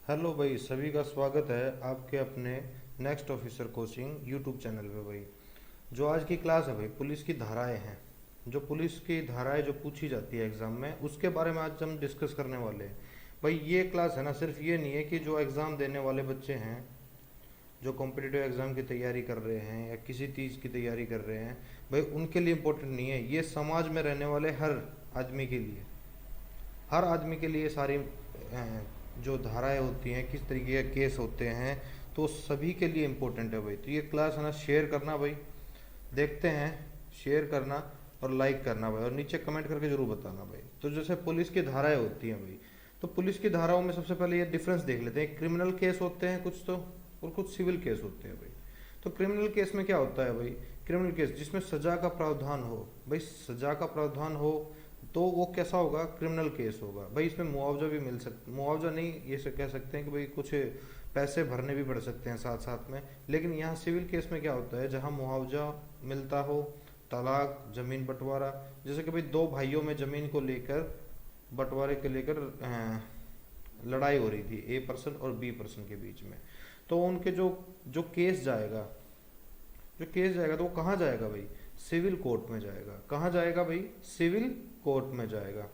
Hello भाई, सभी का स्वागत है आपके अपने next officer coaching YouTube channel पे भाई। जो आज की क्लास है भाई, पुलिस की धाराएं हैं। जो पुलिस की धाराएं जो पूछी जाती है एग्जाम में, उसके बारे में आज हम डिस्कस करने वाले हैं। भाई ये क्लास है ना, सिर्फ ये नहीं है कि जो एग्ज़ाम देने वाले बच्चे हैं, जो कॉम्पिटिटिव एग्ज़ाम की तैयारी कर रहे हैं या किसी चीज़ की तैयारी कर रहे हैं, भाई उनके लिए इम्पोर्टेंट नहीं है। ये समाज में रहने वाले हर आदमी के लिए, हर आदमी के लिए सारी जो धाराएं होती हैं, किस तरीके के केस होते हैं, तो सभी के लिए इम्पोर्टेंट है भाई। तो ये क्लास है ना, शेयर करना भाई। देखते हैं, शेयर करना और लाइक करना भाई, और नीचे कमेंट करके जरूर बताना भाई। तो जैसे पुलिस की धाराएं होती हैं भाई, तो पुलिस की धाराओं में सबसे पहले ये डिफरेंस देख लेते हैं। क्रिमिनल केस होते हैं कुछ तो, और कुछ सिविल केस होते हैं भाई। तो क्रिमिनल केस में क्या होता है भाई? क्रिमिनल केस जिसमें सजा का प्रावधान हो भाई, सजा का प्रावधान हो तो वो कैसा होगा? क्रिमिनल केस होगा भाई। इसमें मुआवजा भी मिल सकता, मुआवजा नहीं, ये से कह सकते हैं कि भाई कुछ पैसे भरने भी पड़ सकते हैं साथ साथ में। लेकिन यहाँ सिविल केस में क्या होता है, जहाँ मुआवजा मिलता हो, तलाक, जमीन बंटवारा, जैसे कि भाई दो भाइयों में जमीन को लेकर, बंटवारे के लेकर लड़ाई हो रही थी ए पर्सन और बी पर्सन के बीच में। तो उनके जो जो केस जाएगा, जो केस जाएगा तो वो कहाँ जाएगा भाई? सिविल कोर्ट में जाएगा। कहाँ जाएगा भाई? सिविल कोर्ट में जाएगा।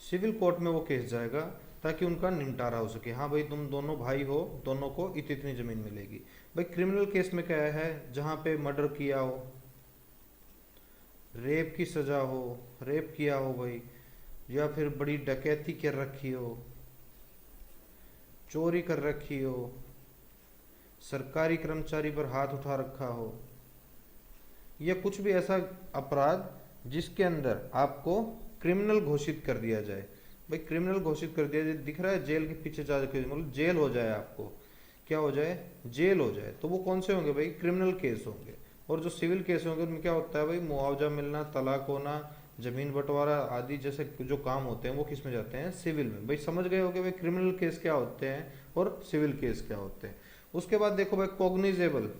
सिविल कोर्ट में वो केस जाएगा ताकि उनका निपटारा हो सके। हाँ भाई, तुम दोनों भाई हो, दोनों को इतनी इतनी जमीन मिलेगी। भाई क्रिमिनल केस में क्या है? जहाँ पे मर्डर किया हो, रेप की सजा हो, रेप किया हो भाई, या फिर बड़ी डकैती कर रखी हो, चोरी कर रखी हो, सरकारी कर्मचारी पर हाथ उठा रखा हो, या कुछ भी ऐसा अपराध जिसके अंदर आपको क्रिमिनल घोषित कर दिया जाए। भाई क्रिमिनल घोषित कर दिया जाए, दिख रहा है जेल के पीछे जा के, मतलब जेल हो जाए आपको, क्या हो जाए? जेल हो जाए। तो वो कौन से होंगे भाई? क्रिमिनल केस होंगे। और जो सिविल केस होंगे उनमें क्या होता है भाई? मुआवजा मिलना, तलाक होना, जमीन बंटवारा आदि जैसे जो काम होते हैं वो किस में जाते हैं? सिविल में। भाई समझ गए होगे भाई क्रिमिनल केस क्या होते हैं और सिविल केस क्या होते हैं। उसके बाद देखो भाई, कॉग्निजेबल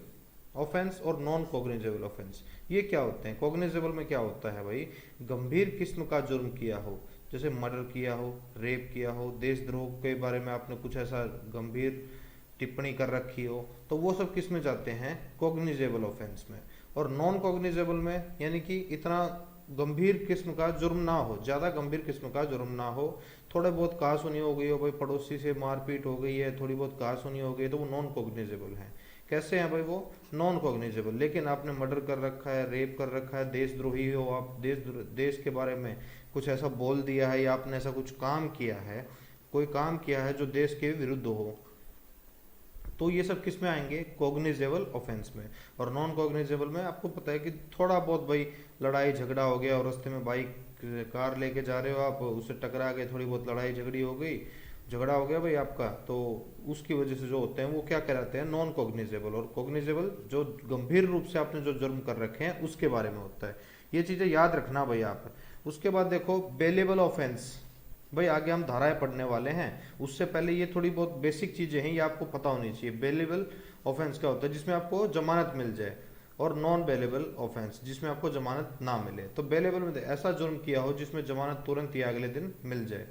ऑफेंस और नॉन कॉग्निजेबल ऑफेंस, ये क्या होते हैं? कॉग्निजेबल में क्या होता है भाई? गंभीर किस्म का जुर्म किया हो, जैसे मर्डर किया हो, रेप किया हो, देशद्रोह के बारे में आपने कुछ ऐसा गंभीर टिप्पणी कर रखी हो, तो वो सब किस में जाते हैं? कॉग्निजेबल ऑफेंस में। और नॉन कॉग्निजेबल में यानी कि इतना गंभीर किस्म का जुर्म ना हो, ज़्यादा गंभीर किस्म का जुर्म ना हो, थोड़े बहुत कहासुनी हो गई हो भाई, पड़ोसी से मारपीट हो गई है, थोड़ी बहुत कहासुनी हो गई, तो वो नॉन कॉग्निजेबल है। कैसे हैं भाई वो? Non cognizable. लेकिन आपने मर्डर कर रखा है, रेप कर रखा है, देशद्रोही हो आप, देश के बारे में कुछ ऐसा बोल दिया है, या आपने ऐसा कुछ काम किया है, कोई काम किया है जो देश के विरुद्ध हो, तो ये सब किस में आएंगे? कॉग्निजेबल ऑफेंस में। और नॉन कॉग्निजेबल में आपको पता है कि थोड़ा बहुत भाई लड़ाई झगड़ा हो गया, और रास्ते में बाइक कार लेके जा रहे हो आप, उससे टकरा गए, थोड़ी बहुत लड़ाई झगड़ी हो गई, झगड़ा हो गया भाई आपका, तो उसकी वजह से जो होते हैं वो क्या कहलाते हैं? Non cognizable. और कॉग्निजेबल जो गंभीर रूप से आपने जो जुर्म कर रखे हैं उसके बारे में होता है। ये चीज़ें याद रखना भाई आप। उसके बाद देखो, बेलेबल ऑफेंस। भाई आगे हम धाराएं पढ़ने वाले हैं, उससे पहले ये थोड़ी बहुत बेसिक चीजें हैं, ये आपको पता होनी चाहिए। बेलेबल ऑफेंस क्या होता है? जिसमें आपको जमानत मिल जाए। और नॉन बेलेबल ऑफेंस जिसमें आपको जमानत ना मिले। तो बेलेबल में ऐसा जुर्म किया हो जिसमें जमानत तुरंत या अगले दिन मिल जाए,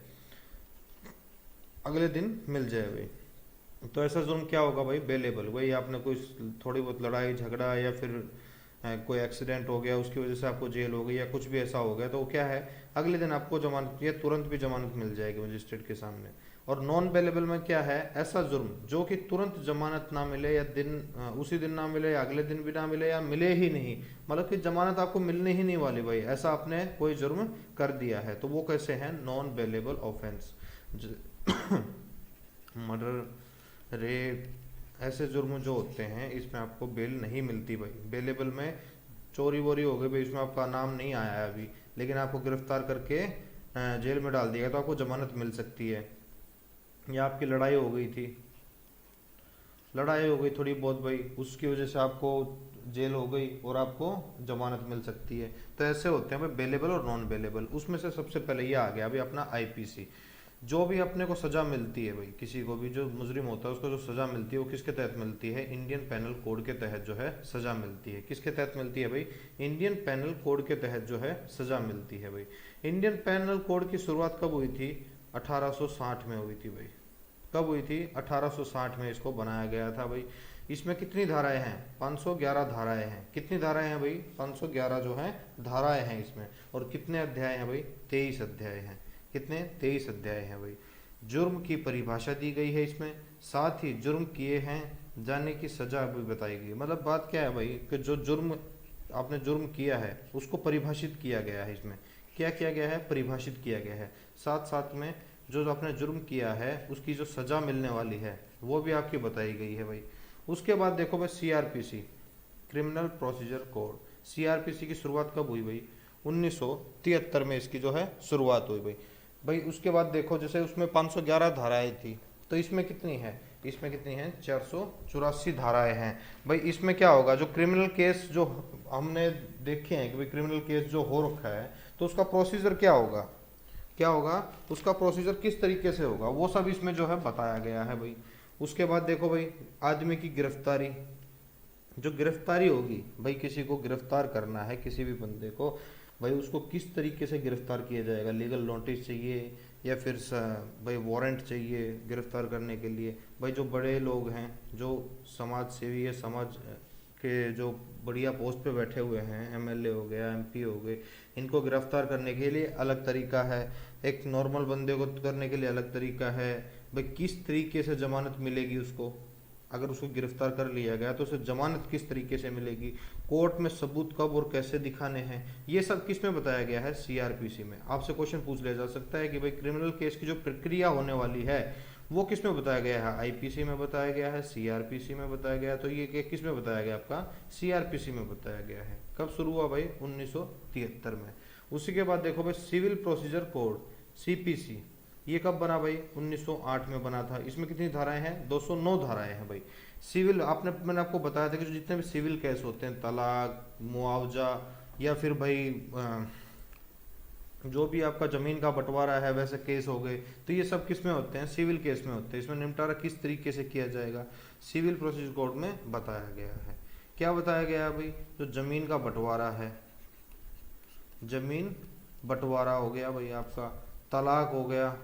अगले दिन मिल जाए भाई। तो ऐसा जुर्म क्या होगा भाई? बेलेबल। वही आपने कोई थोड़ी बहुत लड़ाई झगड़ा, या फिर कोई एक्सीडेंट हो गया उसकी वजह से आपको जेल हो गई, या कुछ भी ऐसा हो गया, तो वो क्या है? अगले दिन आपको जमानत या तुरंत भी जमानत मिल जाएगी मजिस्ट्रेट के सामने। और नॉन बेलेबल में क्या है? ऐसा जुर्म जो कि तुरंत जमानत ना मिले, या दिन उसी दिन ना मिले, या अगले दिन भी ना मिले, या मिले ही नहीं, मतलब कि जमानत आपको मिलने ही नहीं वाली भाई, ऐसा आपने कोई जुर्म कर दिया है, तो वो कैसे हैं? Non bailable offence. Murder, rape, ऐसे जुर्म जो होते हैं इसमें आपको बेल नहीं मिलती भाई। बेलेबल में चोरी वोरी हो गई भाई, इसमें आपका नाम नहीं आया है अभी, लेकिन आपको गिरफ्तार करके जेल में डाल दिया तो आपको जमानत मिल सकती है। या आपकी लड़ाई हो गई थी, लड़ाई हो गई थोड़ी बहुत भाई, उसकी वजह से आपको जेल हो गई और आपको जमानत मिल सकती है। तो ऐसे होते हैं भाई बेलेबल और नॉन बेलेबल। उसमें से सबसे पहले ये आ गया भाई अपना आईपीसी। जो भी अपने को सजा मिलती है भाई, किसी को भी जो मुजरिम होता है उसको जो सजा मिलती है वो किसके तहत मिलती है? इंडियन पैनल कोड के तहत जो है सजा मिलती है। किसके तहत मिलती है भाई? इंडियन पैनल कोड के तहत जो है सजा मिलती है भाई। इंडियन पैनल कोड की शुरुआत कब हुई थी? 1860 में हुई थी भाई। कब हुई थी? 1860 में इसको बनाया गया था भाई। इसमें कितनी धाराएं हैं? 511 धाराएं हैं। कितनी धाराएं हैं भाई? 511 जो हैं धाराएं हैं इसमें। और कितने अध्याय हैं भाई? 23 अध्याय हैं। कितने? 23 अध्याय हैं भाई। जुर्म की परिभाषा दी गई है इसमें, साथ ही जुर्म किए हैं जाने की सजा भी बताई गई है। मतलब बात क्या है भाई कि जो जुर्म आपने जुर्म किया है उसको परिभाषित किया गया है इसमें। क्या किया गया है? परिभाषित किया गया है। साथ साथ में जो आपने जुर्म किया है उसकी जो सजा मिलने वाली है वो भी आपकी बताई गई है भाई। उसके बाद देखो भाई CrPC, criminal procedure code. CrPC की शुरुआत कब हुई भाई? 1973 में इसकी जो है शुरुआत हुई भाई। भाई उसके बाद देखो जैसे उसमें 511 धाराएं थी, तो इसमें कितनी है? इसमें कितनी है? 484 धाराएं हैं भाई। इसमें क्या होगा? जो क्रिमिनल केस जो हमने देखे हैं कि भाई क्रिमिनल केस जो हो रखा है तो उसका प्रोसीजर क्या होगा? क्या होगा? उसका प्रोसीजर किस तरीके से होगा वो सब इसमें जो है बताया गया है भाई। उसके बाद देखो भाई आदमी की गिरफ्तारी, जो गिरफ्तारी होगी भाई, किसी को गिरफ्तार करना है किसी भी बंदे को भाई, उसको किस तरीके से गिरफ्तार किया जाएगा? लीगल नोटिस चाहिए या फिर भाई वारंट चाहिए गिरफ्तार करने के लिए? भाई जो बड़े लोग हैं, जो समाज सेवी है, समाज के जो बढ़िया पोस्ट पे बैठे हुए हैं, एमएलए हो गया, एमपी हो गए, इनको गिरफ्तार करने के लिए अलग तरीका है, एक नॉर्मल बंदे को करने के लिए अलग तरीका है। भाई किस तरीके से जमानत मिलेगी उसको? अगर उसको गिरफ्तार कर लिया गया तो उसे जमानत किस तरीके से मिलेगी? कोर्ट में सबूत कब और कैसे दिखाने हैं? ये सब किस में बताया गया है? सीआरपीसी में। आपसे क्वेश्चन पूछ लिया जा सकता है कि भाई क्रिमिनल केस की जो प्रक्रिया होने वाली है वो किस में बताया गया है? आईपीसी में बताया गया है, सीआरपीसी में बताया गया है। तो ये किस में बताया गया? आपका सीआरपीसी में बताया गया है। कब शुरू हुआ भाई? 1973 में। उसी के बाद देखो भाई सिविल प्रोसीजर कोड, सीपीसी, ये कब बना भाई? 1908 में बना था। इसमें कितनी धाराएं हैं? 209 धाराएं हैं भाई। सिविल मैंने आपको बताया था कि जो जितने भी सिविल केस होते हैं, तलाक, मुआवजा या फिर भाई जो भी आपका जमीन का बंटवारा है वैसे केस हो गए, तो ये सब किस में होते हैं? सिविल केस में होते हैं। इसमें निपटारा किस तरीके से किया जाएगा? सिविल प्रोसीजर कोड में बताया गया है। क्या बताया गया है भाई? जो जमीन का बंटवारा है, जमीन बंटवारा हो गया भाई, आपका तलाक हो गया,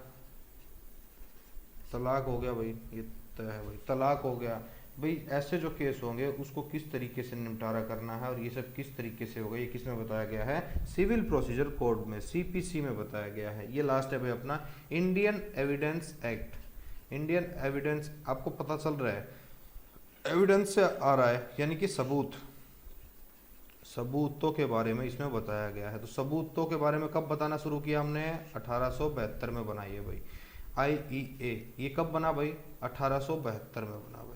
तलाक हो गया भाई, ये तय है भाई, तलाक हो गया भाई। ऐसे जो केस होंगे उसको किस तरीके से निपटारा करना है और ये सब किस तरीके से होगा, ये किस में बताया गया है? सिविल प्रोसीजर कोड में, सीपीसी में बताया गया है। ये लास्ट है भाई अपना Indian evidence act. Indian evidence आपको पता चल रहा है, एविडेंस से आ रहा है यानी कि सबूत, सबूतों के बारे में इसमें बताया गया है। तो सबूतों के बारे में कब बताना शुरू किया हमने? 1872 में बनाई है भाई। आईईए ये कब बना भाई? 1872 में बना भाई।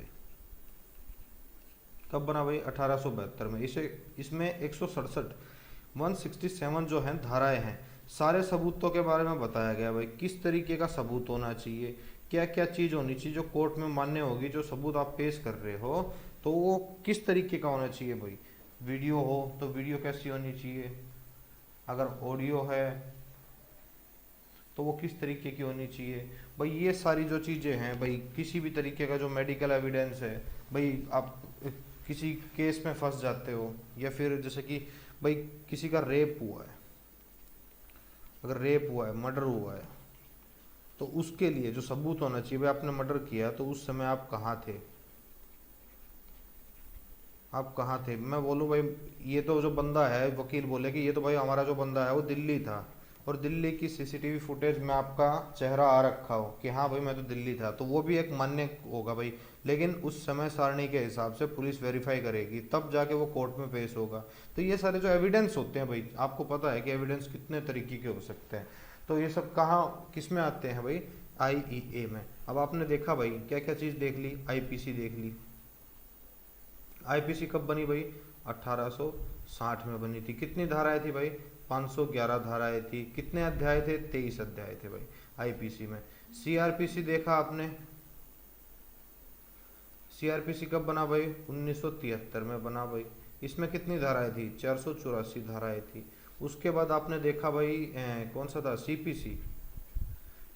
कब बना भाई? 1872 में। इसे इसमें 167 जो हैं धाराएं हैं, सारे सबूतों के बारे में बताया गया भाई। किस तरीके का सबूत होना चाहिए, क्या क्या चीज़ होनी चाहिए जो कोर्ट में मान्य होगी, जो सबूत आप पेश कर रहे हो तो वो किस तरीके का होना चाहिए भाई। वीडियो हो तो वीडियो कैसी होनी चाहिए, अगर ऑडियो है तो वो किस तरीके की होनी चाहिए भाई। ये सारी जो चीज़ें हैं भाई, किसी भी तरीके का जो मेडिकल एविडेंस है भाई, आप किसी केस में फंस जाते हो या फिर जैसे कि भाई किसी का रेप हुआ है, अगर रेप हुआ है, मर्डर हुआ है, तो उसके लिए जो सबूत होना चाहिए भाई, आपने मर्डर किया तो उस समय आप कहाँ थे, आप कहाँ थे। मैं बोलूँ भाई ये तो जो बंदा है, वकील बोले कि ये तो भाई हमारा जो बंदा है वो दिल्ली था और दिल्ली की सीसीटीवी फुटेज में आपका चेहरा आ रखा हो कि हाँ भाई मैं तो दिल्ली था, तो वो भी एक मान्य होगा भाई। लेकिन उस समय सारणी के हिसाब से पुलिस वेरीफाई करेगी तब जाके वो कोर्ट में पेश होगा। तो ये सारे जो एविडेंस होते हैं भाई, आपको पता है कि एविडेंस कितने तरीके के हो सकते हैं, तो ये सब कहाँ किस में आते हैं भाई? आईईए में। अब आपने देखा भाई क्या क्या चीज़ देख ली, आईपीसी देख ली। आईपीसी कब बनी भाई? 1860 में बनी थी। कितनी धाराएं थी भाई? 511 धाराएं थी। कितने अध्याय थे? 23 अध्याय थे भाई आईपीसी में। सीआरपीसी देखा आपने, सीआरपीसी कब बना भाई? 1973 में बना भाई। इसमें कितनी धाराएं थी? 484 धाराएं थी। उसके बाद आपने देखा भाई कौन सा था? सीपीसी,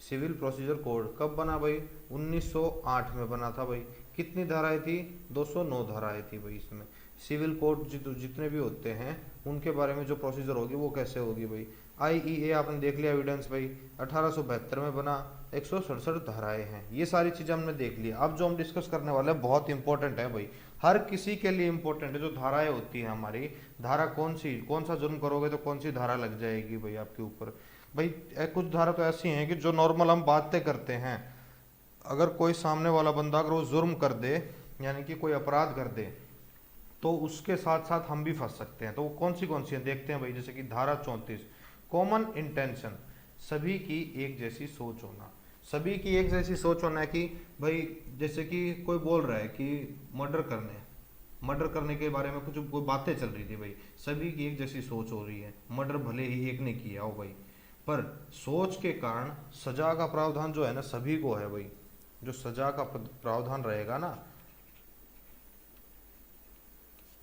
सिविल प्रोसीजर कोड, कब बना भाई? 1908 में बना था भाई। कितनी धाराएं थी? 209 धाराएं थी भाई इसमें। सिविल कोर्ट जितने भी होते हैं उनके बारे में जो प्रोसीजर होगी वो कैसे होगी भाई। आईईए आपने देख लिया एविडेंस भाई 1872 में बना, 167 धाराएं हैं, ये सारी चीजें हमने देख ली। अब जो हम डिस्कस करने वाले हैं बहुत इंपॉर्टेंट है भाई, हर किसी के लिए इंपॉर्टेंट है। जो धाराएं होती है हमारी, धारा कौन सी, कौन सा जुर्म करोगे तो कौन सी धारा लग जाएगी भाई आपके ऊपर। भाई कुछ धारा तो ऐसी हैं कि जो नॉर्मल हम बातें करते हैं, अगर कोई सामने वाला बंदा अगर वो जुर्म कर दे यानी कि कोई अपराध कर दे तो उसके साथ साथ हम भी फंस सकते हैं। तो वो कौन सी है देखते हैं भाई। जैसे कि धारा 34 कॉमन इंटेंशन, सभी की एक जैसी सोच होना। सभी की एक जैसी सोच होना है कि भाई जैसे कि कोई बोल रहा है कि मर्डर करने के बारे में कुछ कोई बातें चल रही थी भाई, सभी की एक जैसी सोच हो रही है, मर्डर भले ही एक ने किया हो भाई, पर सोच के कारण सजा का प्रावधान जो है ना सभी को है भाई। जो सजा का प्रावधान रहेगा ना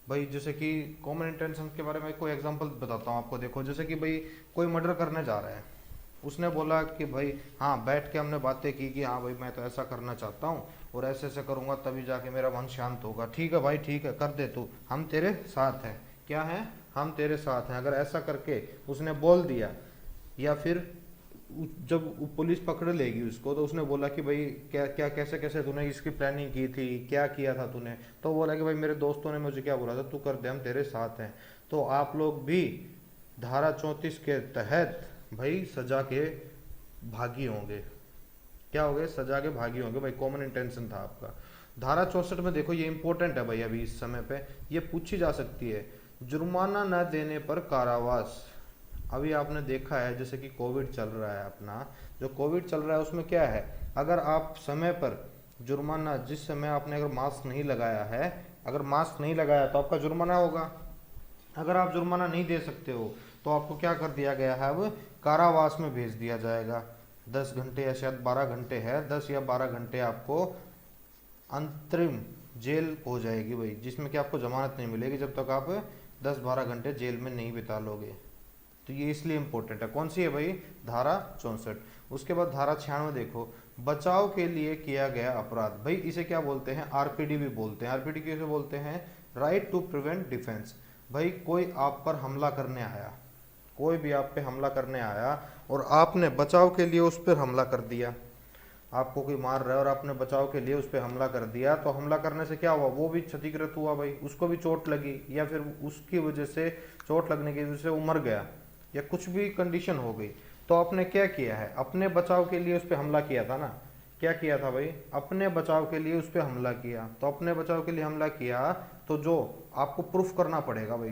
भाई, जैसे कि कॉमन इंटेंशन के बारे में कोई एग्जांपल बताता हूँ आपको। देखो जैसे कि भाई कोई मर्डर करने जा रहा है, उसने बोला कि भाई हाँ, बैठ के हमने बातें की कि हाँ भाई मैं तो ऐसा करना चाहता हूँ और ऐसे ऐसे करूँगा तभी जाके मेरा मन शांत होगा। ठीक है भाई, ठीक है, कर दे तू, हम तेरे साथ हैं। क्या है, हम तेरे साथ हैं। अगर ऐसा करके उसने बोल दिया, या फिर जब पुलिस पकड़ लेगी उसको तो उसने बोला कि भाई क्या क्या कैसे कैसे तूने इसकी प्लानिंग की थी, क्या किया था तूने, तो बोला कि भाई मेरे दोस्तों ने मुझे क्या बोला था, तू कर दे, हम तेरे साथ हैं। तो आप लोग भी धारा 34 के तहत भाई सजा के भागी होंगे। क्या हो गए, सजा के भागी होंगे भाई, कॉमन इंटेंशन था आपका। धारा 64 में देखो, ये इंपॉर्टेंट है भाई, अभी इस समय पे ये पूछी जा सकती है, जुर्माना न देने पर कारावास। अभी आपने देखा है जैसे कि कोविड चल रहा है अपना, जो कोविड चल रहा है उसमें क्या है, अगर आप समय पर जुर्माना, जिस समय आपने अगर मास्क नहीं लगाया है, अगर मास्क नहीं लगाया तो आपका जुर्माना होगा। अगर आप जुर्माना नहीं दे सकते हो तो आपको क्या कर दिया गया है, अब कारावास में भेज दिया जाएगा। 10 घंटे या शायद 12 घंटे है, 10 या 12 घंटे आपको अंतरिम जेल हो जाएगी भाई, जिसमें कि आपको जमानत नहीं मिलेगी जब तक आप 10-12 घंटे जेल में नहीं बिता लोगे। तो ये इसलिए इंपॉर्टेंट है। कौन सी है भाई, धारा 64। उसके बाद धारा 96 देखो, बचाव के लिए किया गया अपराध। भाई इसे क्या बोलते हैं, आरपीडी भी बोलते हैं। आरपीडी कैसे बोलते हैं, राइट टू प्रिवेंट डिफेंस। भाई कोई आप पर हमला करने आया, कोई भी आप पे हमला करने आया और आपने बचाव के लिए उस पर हमला कर दिया, आपको कोई मार रहा है और आपने बचाव के लिए उस पर हमला कर दिया, तो हमला करने से क्या हुआ, वो भी क्षतिग्रस्त हुआ भाई, उसको भी चोट लगी, या फिर उसकी वजह से, चोट लगने की वजह से वो मर गया, या कुछ भी कंडीशन हो गई, तो आपने क्या किया है, अपने बचाव के लिए उस पर हमला किया था ना। क्या किया था भाई, अपने बचाव के लिए उस पर हमला किया। तो अपने बचाव के लिए हमला किया तो जो आपको प्रूफ करना पड़ेगा भाई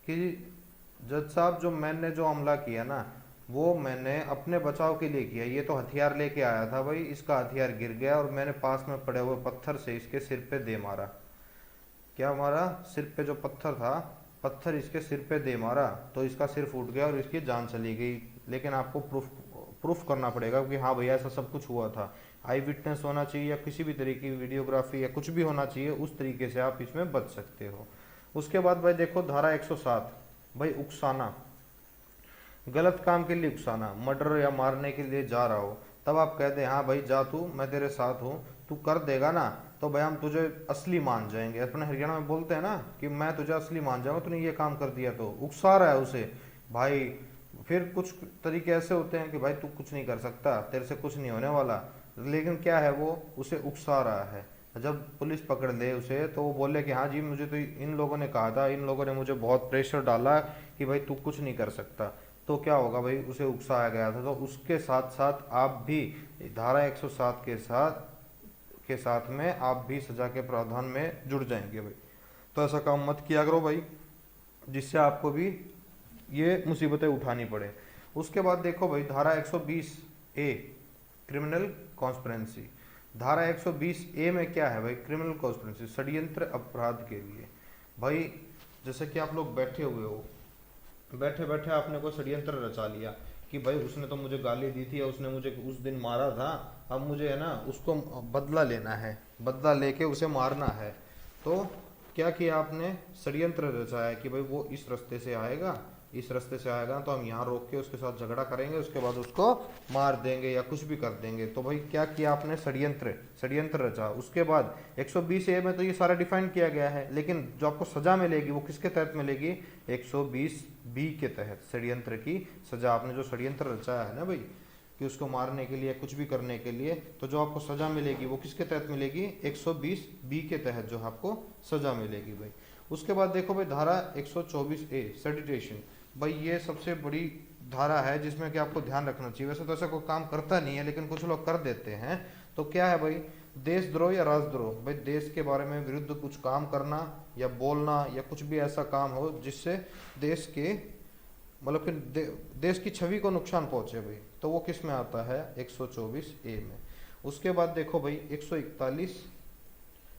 कि जज साहब जो मैंने जो हमला किया ना वो मैंने अपने बचाव के लिए किया। ये तो हथियार लेके आया था भाई, इसका हथियार गिर गया और मैंने पास में पड़े हुए पत्थर से इसके सिर पे दे मारा। क्या मारा, सिर पे जो पत्थर था, पत्थर इसके सिर पे दे मारा तो इसका सिर फूट गया और इसकी जान चली गई। लेकिन आपको प्रूफ करना पड़ेगा कि हाँ भैया ऐसा सब कुछ हुआ था। आई विटनेस होना चाहिए या किसी भी तरीके की वीडियोग्राफी या कुछ भी होना चाहिए, उस तरीके से आप इसमें बच सकते हो। उसके बाद भाई देखो धारा 107 भाई, उकसाना, गलत काम के लिए उकसाना। मर्डर या मारने के लिए जा रहा हो, तब आप कह दे हाँ भाई जा तू, मैं तेरे साथ हूँ, तू कर देगा ना तो भाई हम तुझे असली मान जाएंगे। अपने हरियाणा में बोलते हैं ना कि मैं तुझे असली मान जाऊंगा, तूने ये काम कर दिया। तो उकसा रहा है उसे भाई। फिर कुछ तरीके ऐसे होते हैं कि भाई तू कुछ नहीं कर सकता, तेरे से कुछ नहीं होने वाला, लेकिन क्या है वो उसे उकसा रहा है। जब पुलिस पकड़ ले उसे तो वो बोले कि हाँ जी मुझे तो इन लोगों ने कहा था, इन लोगों ने मुझे बहुत प्रेशर डाला कि भाई तू कुछ नहीं कर सकता, तो क्या होगा भाई, उसे उकसाया गया था। तो उसके साथ साथ आप भी धारा 107 के साथ में आप भी सजा के प्रावधान में जुड़ जाएंगे भाई। तो ऐसा काम मत किया करो भाई, जिससे आपको भी ये मुसीबतें उठानी पड़े। उसके बाद देखो भाई धारा 120 ए क्रिमिनल कॉन्स्पिरेंसी। धारा 120 ए में क्या है भाई, क्रिमिनल कॉन्स्पिरेंसी, षड्यंत्र अपराध के लिए। भाई जैसे कि आप लोग बैठे हुए हो, बैठे बैठे आपने कोई षड्यंत्र रचा लिया कि भाई उसने तो मुझे गाली दी थी या उसने मुझे उस दिन मारा था, अब मुझे है ना उसको बदला लेना है, बदला लेके उसे मारना है। तो क्या किया आपने, षड्यंत्र रचाया कि भाई वो इस रास्ते से आएगा इस रास्ते से आएगा तो हम यहाँ रोक के उसके साथ झगड़ा करेंगे, उसके बाद उसको मार देंगे या कुछ भी कर देंगे। तो भाई क्या किया आपने, षड्यंत्र, षड्यंत्र रचा। उसके बाद 120A में तो ये सारा डिफाइन किया गया है, लेकिन जो आपको सजा मिलेगी वो किसके तहत मिलेगी, 120B के तहत। षड्यंत्र की सजा, आपने जो षड्यंत्र रचाया है ना भाई कि उसको मारने के लिए कुछ भी करने के लिए, तो जो आपको सजा मिलेगी वो किसके तहत मिलेगी, 120B के तहत जो आपको सजा मिलेगी भाई। उसके बाद देखो भाई धारा 124A सेडिटेशन, भाई ये सबसे बड़ी धारा है जिसमें कि आपको ध्यान रखना चाहिए। वैसे तो ऐसा कोई काम करता नहीं है लेकिन कुछ लोग कर देते हैं। तो क्या है भाई, देशद्रोह या राष्ट्रद्रोह, भाई देश के बारे में विरुद्ध कुछ काम करना या बोलना या कुछ भी ऐसा काम हो जिससे देश के मतलब कि देश की छवि को नुकसान पहुंचे भाई, तो वो किस में आता है, 124A में। उसके बाद देखो भाई 141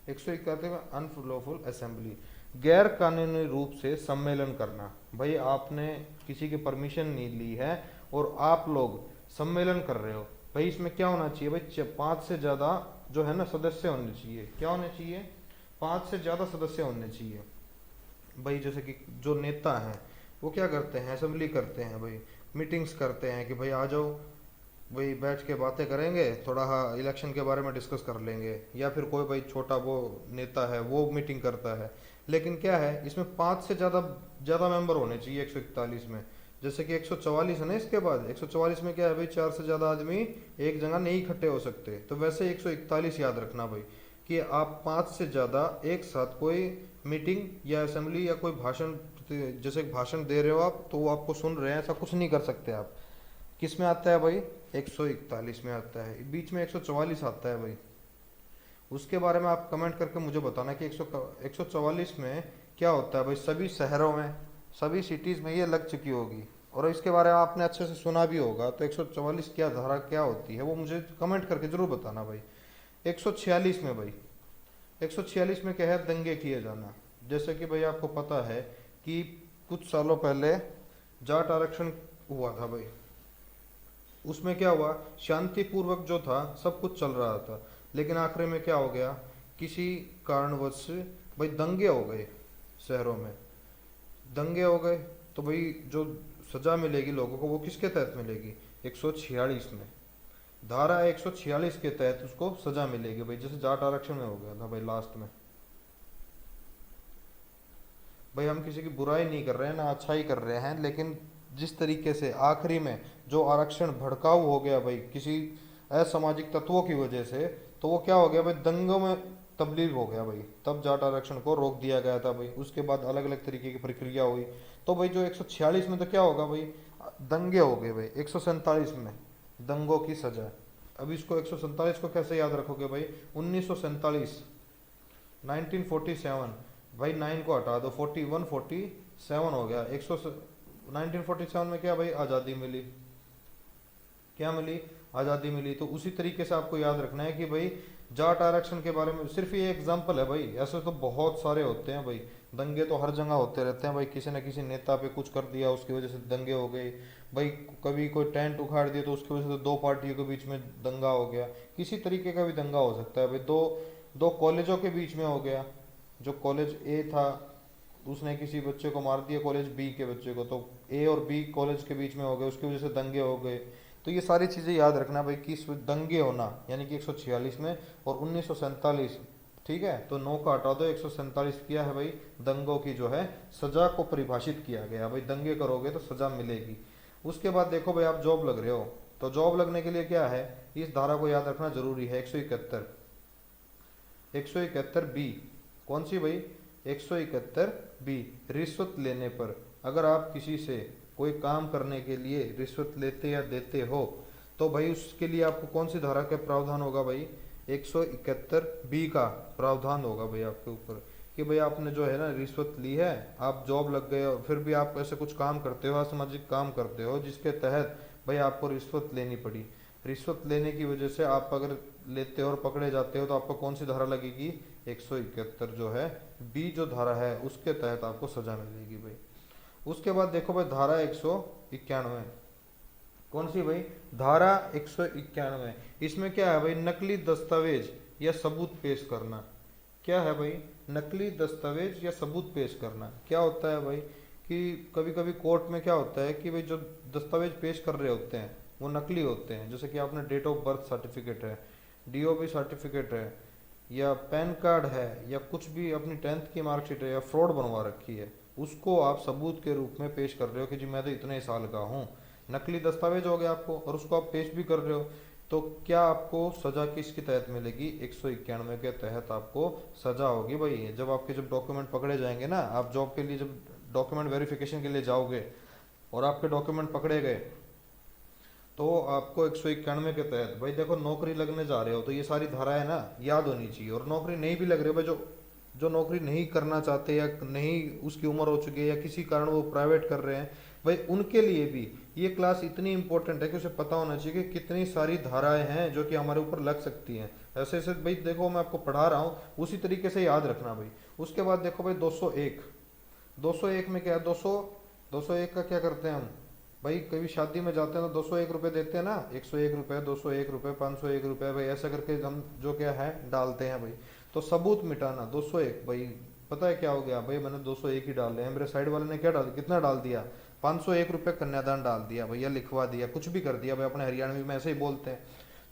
में अनलॉफुल असेंबली, गैर कानूनी रूप से सम्मेलन करना। भाई आपने किसी की परमिशन नहीं ली है और आप लोग सम्मेलन कर रहे हो, भाई इसमें क्या होना चाहिए भाई, 5 से ज्यादा जो है ना सदस्य होने चाहिए। क्या होने चाहिए, 5 से ज्यादा सदस्य होने चाहिए भाई। जैसे कि जो नेता हैं वो क्या करते हैं, असेंबली करते हैं भाई, मीटिंग्स करते हैं कि भाई आ जाओ भाई बैठ के बातें करेंगे, थोड़ा हाँ इलेक्शन के बारे में डिस्कस कर लेंगे, या फिर कोई भाई छोटा वो नेता है वो मीटिंग करता है। लेकिन क्या है इसमें 5 से ज़्यादा मेंबर होने चाहिए 141 में। जैसे कि 144 है ना, इसके बाद 144 में क्या है भाई, 4 से ज़्यादा आदमी एक जगह नहीं इकट्ठे हो सकते। तो वैसे 141 याद रखना भाई कि आप 5 से ज़्यादा एक साथ कोई मीटिंग या असेंबली या कोई भाषण, जैसे भाषण दे रहे हो आप तो वो आपको सुन रहे हैं, ऐसा कुछ नहीं कर सकते आप। किस में आता है भाई, 141 में आता है। बीच में 144 आता है भाई, उसके बारे में आप कमेंट करके मुझे बताना कि 144 में क्या होता है भाई। सभी शहरों में, सभी सिटीज़ में ये लग चुकी होगी और इसके बारे में आपने अच्छे से सुना भी होगा। तो 144 क्या धारा क्या होती है वो मुझे कमेंट करके जरूर बताना भाई। 146 में भाई, 146 में क्या है, दंगे किए जाना। जैसे कि भाई आपको पता है कि कुछ सालों पहले जाट आरक्षण हुआ था भाई, उसमें क्या हुआ, शांतिपूर्वक जो था सब कुछ चल रहा था, लेकिन आखिर में क्या हो गया, किसी कारणवश भाई दंगे हो गए, शहरों में दंगे हो गए। तो भाई जो सजा मिलेगी लोगों को वो किसके तहत मिलेगी, 146 में, धारा 146 के तहत उसको सजा मिलेगी भाई। जैसे जाट आरक्षण में हो गया था भाई लास्ट में। भाई हम किसी की बुराई नहीं कर रहे हैं ना अच्छाई कर रहे हैं, लेकिन जिस तरीके से आखिरी में जो आरक्षण भड़काऊ हो गया भाई किसी असामाजिक तत्वों की वजह से, तो वो क्या हो गया भाई, दंगों में तब्दील हो गया भाई। तब जाट आरक्षण को रोक दिया गया था भाई। उसके बाद अलग अलग तरीके की प्रक्रिया हुई। तो भाई जो 146 में तो क्या होगा भाई, दंगे हो गए भाई। 147 में दंगों की सजा। अब इसको 147 को कैसे याद रखोगे भाई, 1947, 1947 भाई, 9 को हटा दो, 41 47 हो गया। 1947 में क्या भाई, आज़ादी मिली। क्या मिली, आज़ादी मिली। तो उसी तरीके से आपको याद रखना है कि भाई जाट आरक्षण के बारे में सिर्फ ये एग्जाम्पल है भाई, ऐसे तो बहुत सारे होते हैं भाई। दंगे तो हर जगह होते रहते हैं भाई, किसी न किसी नेता पे कुछ कर दिया उसकी वजह से दंगे हो गए भाई। कभी कोई टेंट उखाड़ दिया तो उसकी वजह से दो पार्टियों के बीच में दंगा हो गया। किसी तरीके का भी दंगा हो सकता है भाई। दो कॉलेजों के बीच में हो गया, जो कॉलेज ए था उसने किसी बच्चे को मार दिया कॉलेज बी के बच्चे को, तो ए और बी कॉलेज के बीच में हो गए, उसकी वजह से दंगे हो गए। तो ये सारी चीज़ें याद रखना भाई कि दंगे होना यानी कि 146 में, और 1947, ठीक है। तो 9 का हटा दो, 147 किया है भाई, दंगों की जो है सजा को परिभाषित किया गया भाई। दंगे करोगे तो सजा मिलेगी। उसके बाद देखो भाई आप जॉब लग रहे हो, तो जॉब लगने के लिए क्या है, इस धारा को याद रखना जरूरी है। 171B, कौन सी भाई, 171B, रिश्वत लेने पर। अगर आप किसी से कोई काम करने के लिए रिश्वत लेते या देते हो तो भाई उसके लिए आपको कौन सी धारा का प्रावधान होगा भाई, 171B का प्रावधान होगा भाई आपके ऊपर कि भाई आपने जो है ना रिश्वत ली है, आप जॉब लग गए और फिर भी आप ऐसे कुछ काम करते हो, असामाजिक काम करते हो जिसके तहत भाई आपको रिश्वत लेनी पड़ी। रिश्वत लेने की वजह से आप अगर लेते हो और पकड़े जाते हो तो आपको कौन सी धारा लगेगी, 171 जो है बी जो धारा है उसके तहत आपको सजा मिलेगी भाई। उसके बाद देखो भाई धारा 191, कौन सी भाई, धारा 191। इसमें क्या है भाई, नकली दस्तावेज या सबूत पेश करना। क्या है भाई, नकली दस्तावेज या सबूत पेश करना। क्या होता है भाई कि कभी कभी कोर्ट में क्या होता है कि भाई जो दस्तावेज पेश कर रहे होते हैं वो नकली होते हैं, जैसे कि आपने डेट ऑफ बर्थ सर्टिफिकेट है, डीओबी सर्टिफिकेट है, या पैन कार्ड है, या कुछ भी अपनी 10th की मार्कशीट है या फ्रॉड बनवा रखी है, उसको आप सबूत के रूप में पेश कर रहे हो कि जी मैं तो इतने साल का हूँ, नकली दस्तावेज हो गया आपको, और उसको आप पेश भी कर रहे हो। तो क्या आपको सजा किसके तहत मिलेगी? 191 के तहत आपको सजा होगी भाई। जब आपके जब डॉक्यूमेंट पकड़े जाएंगे ना, आप जॉब के लिए जब डॉक्यूमेंट वेरिफिकेशन के लिए जाओगे और आपके डॉक्यूमेंट पकड़े गए, तो आपको 191 के तहत भाई देखो नौकरी लगने जा रहे हो तो ये सारी धाराएं ना याद होनी चाहिए। और नौकरी नहीं भी लग रही हो भाई, जो जो नौकरी नहीं करना चाहते या नहीं उसकी उम्र हो चुकी है या किसी कारण वो प्राइवेट कर रहे हैं, भाई उनके लिए भी ये क्लास इतनी इंपॉर्टेंट है कि उसे पता होना चाहिए कि कितनी सारी धाराएं हैं जो कि हमारे ऊपर लग सकती हैं। ऐसे ऐसे भाई देखो मैं आपको पढ़ा रहा हूँ उसी तरीके से याद रखना भाई। उसके बाद देखो भाई 201, 201 में क्या है? 201 का क्या करते हैं हम? भाई कभी शादी में जाते हैं तो 201 रुपये देते हैं ना, 101 रुपये, 201 रुपये, 501 रुपये, भाई ऐसा करके हम जो क्या है डालते हैं भाई। तो सबूत मिटाना 201 भाई, पता है क्या हो गया भाई? मैंने 201 ही डाल दिया, मेरे साइड वाले ने क्या डाल कितना डाल दिया? 501 रुपये कन्यादान डाल दिया भैया, लिखवा दिया, कुछ भी कर दिया भाई, अपने हरियाणवी में ऐसे ही बोलते हैं।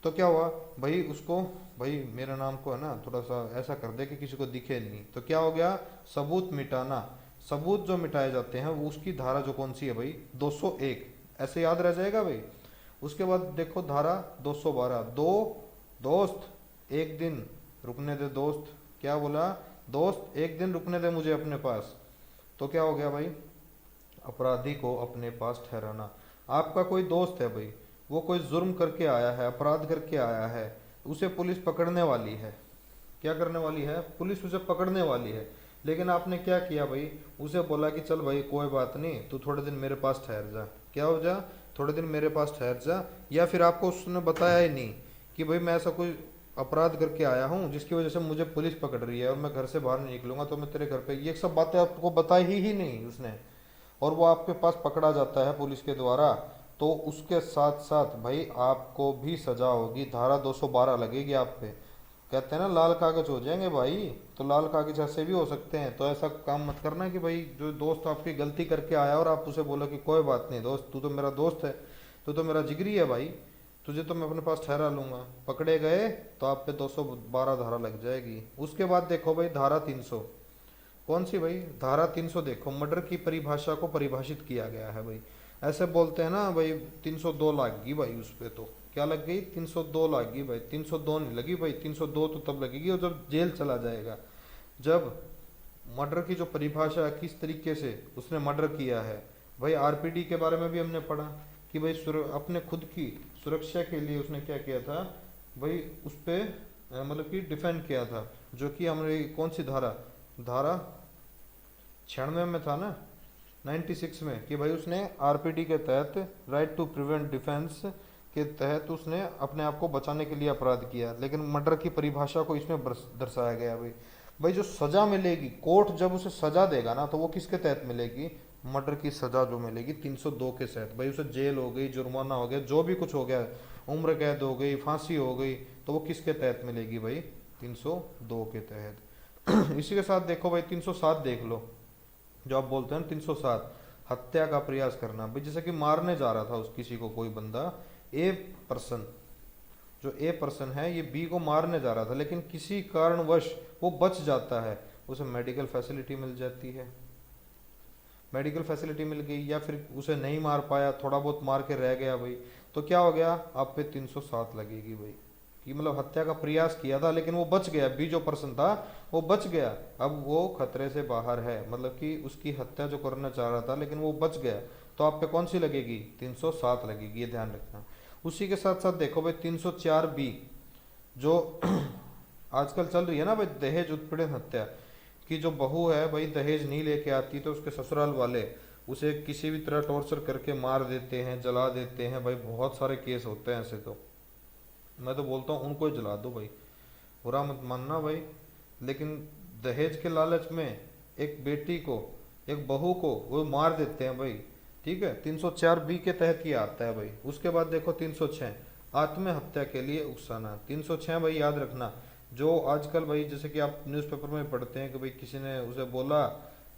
तो क्या हुआ भाई? उसको भाई मेरे नाम को है ना थोड़ा सा ऐसा कर दे कि किसी को दिखे नहीं, तो क्या हो गया? सबूत मिटाना। सबूत जो मिटाए जाते हैं वो उसकी धारा जो कौन सी है भाई? 201, ऐसे याद रह जाएगा भाई। उसके बाद देखो धारा 212, दो दोस्त एक दिन रुकने दे दोस्त, क्या बोला? दोस्त एक दिन रुकने दे मुझे अपने पास। तो क्या हो गया भाई? अपराधी को अपने पास ठहराना। आपका कोई दोस्त है भाई, वो कोई जुर्म करके आया है, अपराध करके आया है, उसे पुलिस पकड़ने वाली है। क्या करने वाली है? पुलिस उसे पकड़ने वाली है। लेकिन आपने क्या किया भाई? उसे बोला कि चल भाई कोई बात नहीं, तू थोड़े दिन मेरे पास ठहर जा। क्या हो जा? थोड़े दिन मेरे पास ठहर जा। या फिर आपको उसने बताया ही नहीं कि भाई मैं ऐसा कोई अपराध करके आया हूँ जिसकी वजह से मुझे पुलिस पकड़ रही है और मैं घर से बाहर नहीं निकलूंगा, तो मैं तेरे घर पे, ये सब बातें आपको बताई ही नहीं उसने, और वो आपके पास पकड़ा जाता है पुलिस के द्वारा, तो उसके साथ साथ भाई आपको भी सजा होगी, धारा 212 लगेगी आप पे। कहते हैं ना लाल कागज हो जाएंगे भाई, तो लाल कागज ऐसे भी हो सकते हैं। तो ऐसा काम मत करना कि भाई जो दोस्त आपकी गलती करके आया और आप उसे बोलो कि कोई बात नहीं दोस्त, तू तो मेरा दोस्त है, तू तो मेरा जिगरी है भाई, तुझे तो मैं अपने पास ठहरा लूंगा। पकड़े गए तो आप पे 212 धारा लग जाएगी। उसके बाद देखो भाई धारा 300, कौन सी भाई? धारा 300 देखो, मर्डर की परिभाषा को परिभाषित किया गया है भाई। ऐसे बोलते हैं ना भाई 302 लाग गई भाई उस पे, तो क्या लग गई? 302 लाग गई भाई, 302 नहीं लगी भाई, 302 तो तब लगेगी और जब जेल चला जाएगा। जब मर्डर की जो परिभाषा है, किस तरीके से उसने मर्डर किया है भाई। आरपीडी के बारे में भी हमने पढ़ा कि भाई अपने खुद की सुरक्षा के लिए उसने क्या किया था भाई? उस पे मतलब कि डिफेंड किया था, जो कि हमारी कौन सी धारा, धारा 96 में था ना, 96 में, कि भाई उसने आरपीडी के तहत, राइट टू प्रिवेंट डिफेंस के तहत उसने अपने आप को बचाने के लिए अपराध किया। लेकिन मर्डर की परिभाषा को इसमें दर्शाया गया भाई। भाई जो सजा मिलेगी, कोर्ट जब उसे सजा देगा ना, तो वो किसके तहत मिलेगी? मर्डर की सजा जो मिलेगी 302 के तहत भाई। उसे जेल हो गई, जुर्माना हो गया, जो भी कुछ हो गया, उम्र कैद हो गई, फांसी हो गई, तो वो किसके तहत मिलेगी भाई? 302 के तहत। इसी के साथ देखो भाई 307 देख लो, जो आप बोलते हैं 307, हत्या का प्रयास करना भाई। जैसे कि मारने जा रहा था उस किसी को, कोई बंदा, ए पर्सन, जो ए पर्सन है ये बी को मारने जा रहा था, लेकिन किसी कारणवश वो बच जाता है, उसे मेडिकल फैसिलिटी मिल जाती है। मेडिकल फैसिलिटी मिल गई, या फिर उसे नहीं मार पाया, थोड़ा बहुत मार के रह गया भाई, तो क्या हो गया? आप पे 307 लगेगी भाई। कि मतलब हत्या का प्रयास किया था लेकिन वो बच गया, बी जो पर्सन था वो बच गया, अब वो खतरे से बाहर है, मतलब कि उसकी हत्या जो करना चाह रहा था लेकिन वो बच गया, तो आप पे कौन सी लगेगी? 307 लगेगी, ये ध्यान रखना। उसी के साथ साथ देखो भाई 304 बी, जो आजकल चल रही है ना भाई, दहेज उत्पीड़न हत्या, कि जो बहू है भाई दहेज नहीं लेके आती तो उसके ससुराल वाले उसे किसी भी तरह टॉर्चर करके मार देते हैं, जला देते हैं भाई। बहुत सारे केस होते हैं ऐसे, तो मैं तो बोलता हूँ उनको ही जला दो भाई, बुरा मत मानना भाई। लेकिन दहेज के लालच में एक बेटी को, एक बहू को वो मार देते हैं भाई, ठीक है। 304 बी के तहत ही आता है भाई। उसके बाद देखो 306, आत्महत्या के लिए उकसाना। 306 भाई याद रखना, जो आजकल भाई जैसे कि आप न्यूज़पेपर में पढ़ते हैं कि भाई किसी ने उसे बोला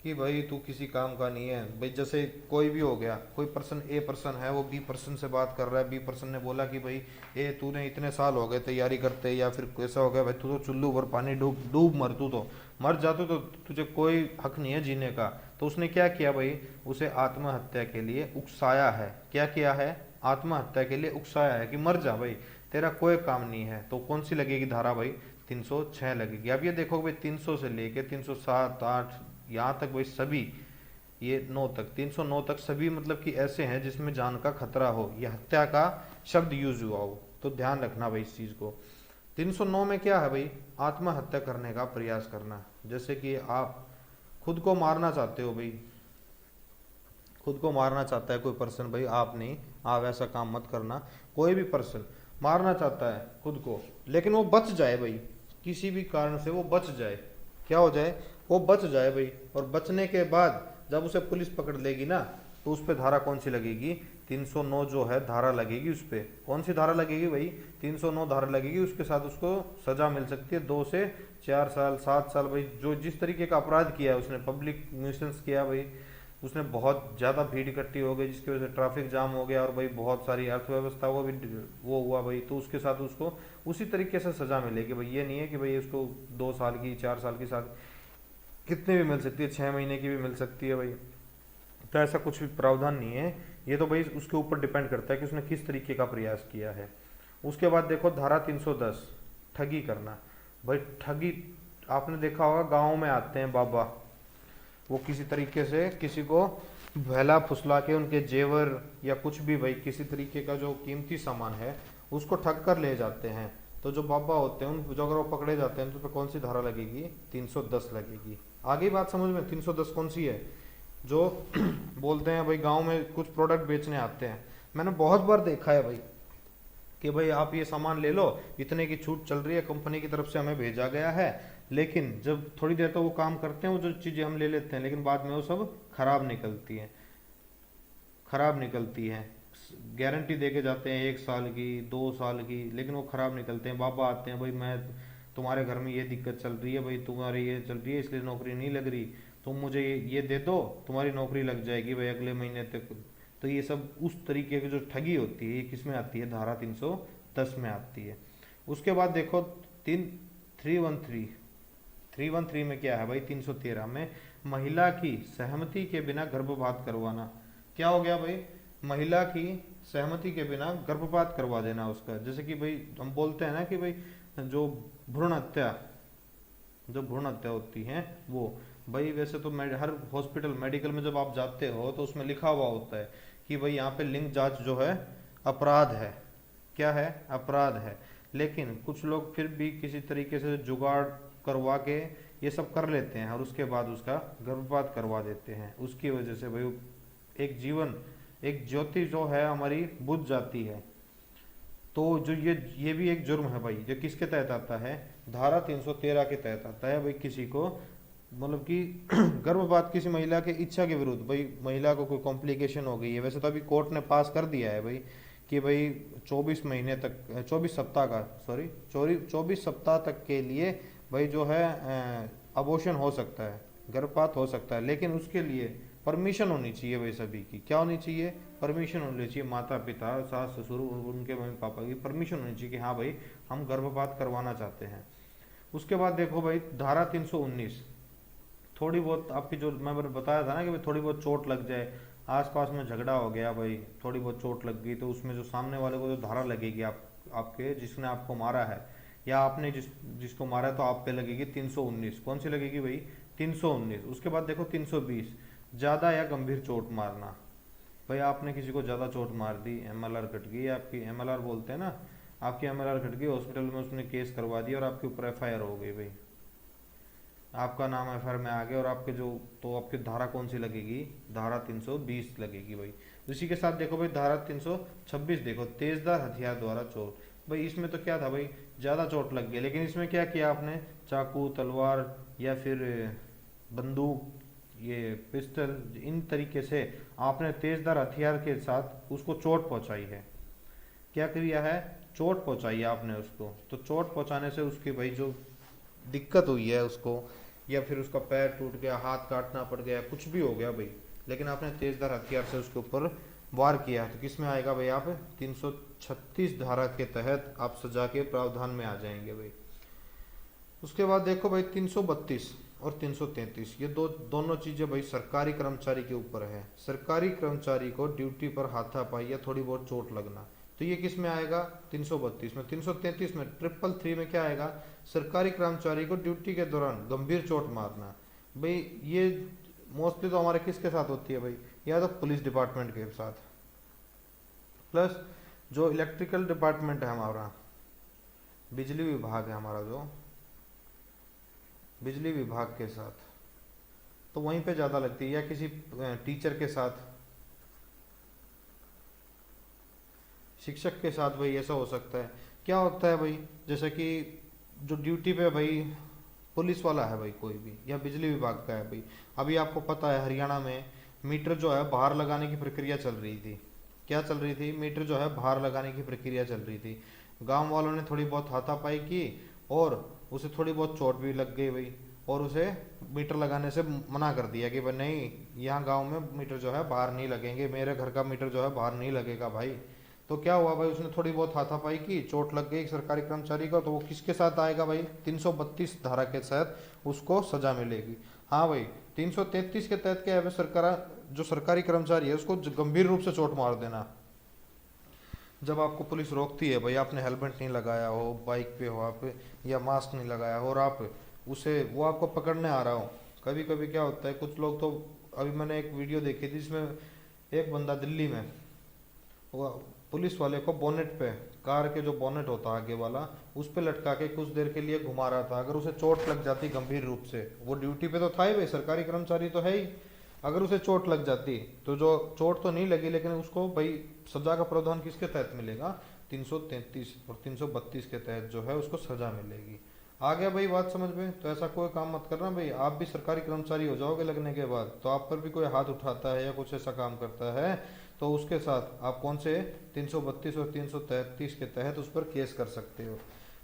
कि भाई तू किसी काम का नहीं है भाई। जैसे कोई भी हो गया, कोई पर्सन, ए पर्सन है, वो बी पर्सन से बात कर रहा है, बी पर्सन ने बोला कि भाई ए तूने इतने साल हो गए तैयारी करते, या फिर ऐसा हो गया भाई तू तो चुल्लू भर पानी डूब डूब मर, तू तो मर जा, तो तुझे कोई हक नहीं है जीने का। तो उसने क्या किया भाई, उसे आत्महत्या के लिए उकसाया है। क्या किया है, आत्महत्या के लिए उकसाया है कि मर जा भाई, तेरा कोई काम नहीं है। तो कौन सी लगेगी धारा भाई, 306 लगेगी। अब ये देखो भाई 300 से लेके 307, 8, यहाँ तक भाई सभी, ये 9 तक, 309 तक सभी मतलब कि ऐसे हैं जिसमें जान का खतरा हो, या हत्या का शब्द यूज हुआ हो। तो ध्यान रखना भाई इस चीज को। 309 में क्या है भाई, आत्महत्या करने का प्रयास करना। जैसे कि आप खुद को मारना चाहते हो भाई, खुद को मारना चाहता है कोई पर्सन, भाई आप नहीं, आप ऐसा काम मत करना। कोई भी पर्सन मारना चाहता है खुद को, लेकिन वो बच जाए भाई, किसी भी कारण से वो बच जाए, क्या हो जाए, वो बच जाए भाई। और बचने के बाद जब उसे पुलिस पकड़ लेगी ना, तो उस पे धारा कौन सी लगेगी, 309 जो है धारा लगेगी उस पे। कौन सी धारा लगेगी भाई, 309 धारा लगेगी। उसके साथ उसको सजा मिल सकती है 2 से 4 साल, 7 साल भाई। जो जिस तरीके का अपराध किया है उसने, पब्लिक न्यूसेंस किया भाई, उसने बहुत ज़्यादा भीड़ इकट्ठी हो गई जिसकी वजह से ट्रैफिक जाम हो गया, और भाई बहुत सारी अर्थव्यवस्था को भी वो हुआ भाई, तो उसके साथ उसको उसी तरीके से सजा मिलेगी भाई। ये नहीं है कि भाई उसको 2 साल की, 4 साल की, साथ कितनी भी मिल सकती है, 6 महीने की भी मिल सकती है भाई। तो ऐसा कुछ भी प्रावधान नहीं है, ये तो भाई उसके ऊपर डिपेंड करता है कि उसने किस तरीके का प्रयास किया है। उसके बाद देखो धारा 310, ठगी करना। भाई ठगी, आपने देखा होगा गाँव में आते हैं बाबा, वो किसी तरीके से किसी को बहला फुसला के उनके जेवर या कुछ भी भाई किसी तरीके का जो कीमती सामान है उसको ठग कर ले जाते हैं। तो जो बाबा होते हैं उन जो अगर वो पकड़े जाते हैं तो उस पर कौन सी धारा लगेगी, 310 लगेगी। आगे बात समझ में, 310 कौन सी है, जो बोलते हैं भाई गांव में कुछ प्रोडक्ट बेचने आते हैं। मैंने बहुत बार देखा है भाई कि भाई आप ये सामान ले लो, इतने की छूट चल रही है, कंपनी की तरफ से हमें भेजा गया है। लेकिन जब थोड़ी देर तो वो काम करते हैं, वो जो चीज़ें हम ले लेते हैं, लेकिन बाद में वो सब खराब निकलती हैं, खराब निकलती हैं। गारंटी दे के जाते हैं 1 साल की, 2 साल की, लेकिन वो खराब निकलते हैं। बाबा आते हैं, भाई मैं तुम्हारे घर में ये दिक्कत चल रही है भाई, तुम्हारी ये चल रही है इसलिए नौकरी नहीं लग रही, तुम मुझे ये दे दो, तुम्हारी नौकरी लग जाएगी भाई अगले महीने तक। तो ये सब उस तरीके की जो ठगी होती है, ये किस में आती है, धारा 310 में आती है। उसके बाद देखो 313, 313 में क्या है भाई, 313 में महिला की सहमति के बिना गर्भपात करवाना। क्या हो गया भाई, महिला की सहमति के बिना गर्भपात करवा देना उसका। जैसे कि भाई हम बोलते हैं ना कि भाई जो भ्रूण हत्या, जो भ्रूण हत्या होती है वो भाई, वैसे तो हर हॉस्पिटल मेडिकल में जब आप जाते हो तो उसमें लिखा हुआ होता है कि भाई यहाँ पे लिंग जांच जो है अपराध है। क्या है, अपराध है। लेकिन कुछ लोग फिर भी किसी तरीके से जुगाड़ करवा के ये सब कर लेते हैं और उसके बाद उसका गर्भपात करवा देते हैं। उसकी वजह से भाई एक जीवन, एक ज्योति जो है हमारी बुझ जाती है। तो जो ये भी एक जुर्म है भाई, जो किसके तहत आता है, धारा 313 के तहत आता है भाई। किसी को मतलब कि गर्भपात किसी महिला के इच्छा के विरुद्ध, भाई महिला को कोई कॉम्प्लिकेशन हो गई है, वैसे तो अभी कोर्ट ने पास कर दिया है भाई कि भाई 24 महीने तक, 24 सप्ताह का, सॉरी 24 सप्ताह तक के लिए भाई जो है अबॉर्शन हो सकता है, गर्भपात हो सकता है। लेकिन उसके लिए परमिशन होनी चाहिए भाई सभी की। क्या होनी चाहिए, परमिशन होनी चाहिए, माता पिता, सास ससुर, उनके मम्मी पापा की परमिशन होनी चाहिए कि हाँ भाई हम गर्भपात करवाना चाहते हैं। उसके बाद देखो भाई धारा 319, थोड़ी बहुत आपकी जो मैं बताया था ना कि भाई थोड़ी बहुत चोट लग जाए, आसपास में झगड़ा हो गया भाई, थोड़ी बहुत चोट लग गई, तो उसमें जो सामने वाले को जो धारा लगेगी आपके जिसने आपको मारा है, या आपने जिसको मारा है, तो आप पे लगेगी 319। कौन सी लगेगी भाई, 319। उसके बाद देखो 320, ज़्यादा या गंभीर चोट मारना। भाई आपने किसी को ज़्यादा चोट मार दी, एमएलआर कट गई आपकी, एमएलआर बोलते हैं ना, आपकी एमएलआर कट गई, हॉस्पिटल में उसने केस करवा दिया और आपके ऊपर एफआईआर हो गई भाई, आपका नाम एफआईआर में आ गया, और आपके जो, तो आपकी धारा कौन सी लगेगी, धारा 320 लगेगी भाई। इसी के साथ देखो भाई धारा 326, देखो तेजदार हथियार द्वारा चोट। भाई इसमें तो क्या था भाई, ज़्यादा चोट लग गई, लेकिन इसमें क्या किया आपने, चाकू, तलवार या फिर बंदूक, ये पिस्टल, इन तरीके से आपने तेजदार हथियार के साथ उसको चोट पहुंचाई है। क्या किया है, चोट पहुंचाई है आपने उसको। तो चोट पहुंचाने से उसकी भाई जो दिक्कत हुई है उसको, या फिर उसका पैर टूट गया, हाथ काटना पड़ गया, कुछ भी हो गया भाई, लेकिन आपने तेजधार हथियार से उसके ऊपर वार किया, तो किस में आएगा भाई? आप 336 धारा के तहत आप सजा के प्रावधान में आ जाएंगे भाई। उसके बाद देखो भाई 332 और 333, ये दोनों चीजें भाई सरकारी कर्मचारी के ऊपर है। सरकारी कर्मचारी को ड्यूटी पर हाथापाई या थोड़ी बहुत चोट लगना, तो ये किस में आएगा? 332 में। 333 में 333 में क्या आएगा? सरकारी कर्मचारी को ड्यूटी के दौरान गंभीर चोट मारना। भाई ये मोस्टली तो हमारे किसके साथ होती है भाई? या तो पुलिस डिपार्टमेंट के साथ, प्लस जो इलेक्ट्रिकल डिपार्टमेंट है हमारा, बिजली विभाग है हमारा, जो बिजली विभाग के साथ, तो वहीं पे ज़्यादा लगती है, या किसी टीचर के साथ, शिक्षक के साथ भाई, ऐसा हो सकता है। क्या होता है भाई, जैसे कि जो ड्यूटी पे भाई पुलिस वाला है भाई कोई भी, या बिजली विभाग का है भाई, अभी आपको पता है हरियाणा में मीटर जो है बाहर लगाने की प्रक्रिया चल रही थी। क्या चल रही थी? मीटर जो है बाहर लगाने की प्रक्रिया चल रही थी। गांव वालों ने थोड़ी बहुत हाथापाई की और उसे थोड़ी बहुत चोट भी लग गई भाई, और उसे मीटर लगाने से मना कर दिया कि भाई नहीं, यहाँ गांव में मीटर जो है बाहर नहीं लगेंगे, मेरे घर का मीटर जो है बाहर नहीं लगेगा भाई। तो क्या हुआ भाई, उसने थोड़ी बहुत हाथापाई की, चोट लग गई सरकारी कर्मचारी को, तो वो किसके साथ आएगा भाई? 332 धारा के तहत उसको सजा मिलेगी। हाँ भाई, 333 के तहत क्या है भाई? सरकार जो सरकारी कर्मचारी है उसको गंभीर रूप से चोट मार देना। जब आपको पुलिस रोकती है भाई, आपने हेलमेट नहीं लगाया हो, बाइक पे हो आप, या मास्क नहीं लगाया हो, और आप उसे वो आपको पकड़ने आ रहा हो, कभी कभी क्या होता है कुछ लोग तो, अभी मैंने एक वीडियो देखी थी जिसमें एक बंदा दिल्ली में, वो पुलिस वाले को बोनेट पे, कार के जो बोनेट होता है आगे वाला, उस पे लटका के कुछ देर के लिए घुमा रहा था। अगर उसे चोट लग जाती गंभीर रूप से, वो ड्यूटी पे तो था ही भाई, सरकारी कर्मचारी तो है ही, अगर उसे चोट लग जाती, तो जो चोट तो नहीं लगी लेकिन उसको भाई सजा का प्रावधान किसके तहत मिलेगा? 333 और 332 के तहत जो है उसको सजा मिलेगी। आ गया भाई बात समझ में? तो ऐसा कोई काम मत करना भाई, आप भी सरकारी कर्मचारी हो जाओगे लगने के बाद, तो आप पर भी कोई हाथ उठाता है या कुछ ऐसा काम करता है, तो उसके साथ आप कौन से 332 और 333 के तहत उस पर केस कर सकते हो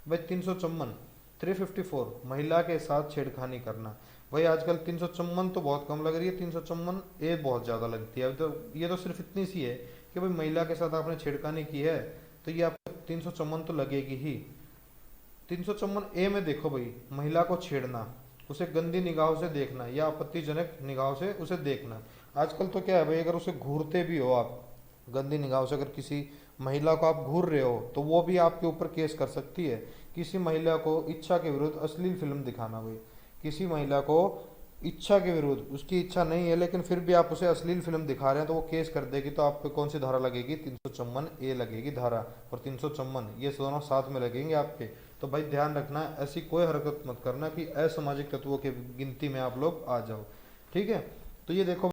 भाई। 354 354 महिला के साथ छेड़खानी करना। भाई आजकल 354 तो बहुत कम लग रही है, 354 ए बहुत ज़्यादा लगती है। अभी तो ये तो सिर्फ इतनी सी है कि भाई महिला के साथ आपने छेड़खानी की है, तो ये आपको 354 तो लगेगी ही। 354 ए में देखो भाई, महिला को छेड़ना, उसे गंदी निगाहों से देखना या आपत्तिजनक निगाहों से उसे देखना। आजकल तो क्या है भाई, अगर उसे घूरते भी हो आप गंदी निगाहों से, अगर किसी महिला को आप घूर रहे हो, तो वो भी आपके ऊपर केस कर सकती है। किसी महिला को इच्छा के विरुद्ध अश्लील फिल्म दिखाना भाई, किसी महिला को इच्छा के विरुद्ध, उसकी इच्छा नहीं है लेकिन फिर भी आप उसे अश्लील फिल्म दिखा रहे हैं, तो वो केस कर देगी। तो आप पे कौन सी धारा लगेगी? 354 ए लगेगी धारा, और 354 ये दोनों साथ में लगेंगे आपके। तो भाई ध्यान रखना, ऐसी कोई हरकत मत करना कि असामाजिक तत्वों के गिनती में आप लोग आ जाओ, ठीक है? तो ये देखो